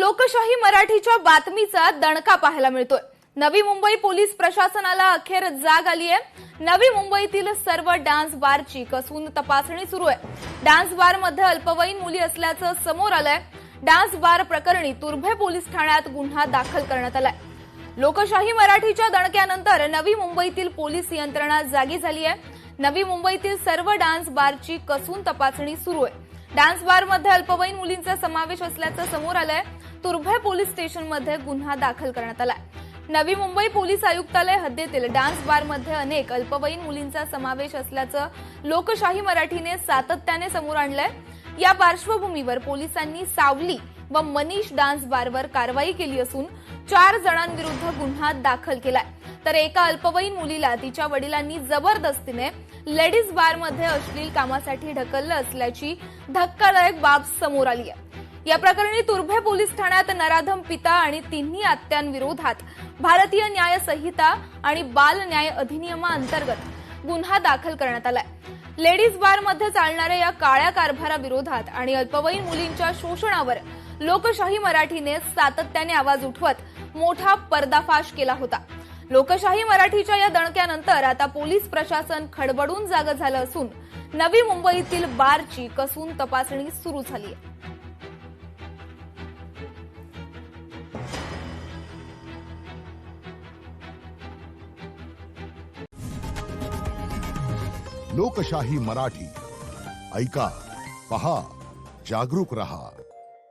लोकशाही मराठीच्या बातमीचा दणका पाहायला मिळतोय। नवी मुंबई पोलीस प्रशासनाला अखेर जाग आली आहे। नवी मुंबईतील सर्व डान्स बारची कसून तपासणी सुरू आहे। डान्स बारमध्ये अल्पवयीन मुली असल्याचं समोर आलंय। डान्स बार प्रकरणी तुर्भे पोलीस ठाण्यात गुन्हा दाखल करण्यात आलाय। लोकशाही मराठीच्या दणक्यानंतर नवी मुंबईतील पोलीस यंत्रणा जागी झाली आहे। नवी मुंबईतील सर्व डान्स बारची कसून तपासणी सुरू आहे। डान्स बारमध्ये अल्पवयीन मुलींचा समावेश असल्याचं समोर आलंय। तुर्भे पोलीस स्टेशनमध्ये गुन्हा दाखल करण्यात आलाय। नवी मुंबई पोलीस आयुक्तालय हद्दीतील डान्स बारमध्ये अनेक अल्पवयीन मुलींचा समावेश असल्याचं लोकशाही मराठीने सातत्याने समोर आणलंय। या पार्श्वभूमीवर पोलिसांनी सावली व मनीष डान्स बारवर कारवाई केली असून 4 जणांविरुद्ध गुन्हा दाखल केलाय। तर एका अल्पवयीन मुलीला तिच्या वडिलांनी जबरदस्तीने लेडीज बारमध्ये अश्लील कामासाठी ढकललं असल्याची धक्कादायक बाब समोर आली आहे। या प्रकरणी तुर्भे पोलीस ठाण्यात नराधम पिता आणि तिन्ही आत्यांविरोधात भारतीय न्याय संहिता आणि बाल न्याय अधिनियमाअंतर्गत गुन्हा दाखल करण्यात आलाय। लेडीज बारमध्ये चालणाऱ्या या काळ्या कारभाराविरोधात आणि अल्पवयीन मुलींच्या शोषणावर लोकशाही मराठीने सातत्याने आवाज उठवत मोठा पर्दाफाश केला होता। लोकशाही मराठीच्या या दणक्यानंतर आता पोलीस प्रशासन खडबडून जागं झालं असून नवी मुंबईतील बारची कसून तपासणी सुरू झाली आहे। लोकशाही मराठी ऐका, पहा, जागरूक रहा।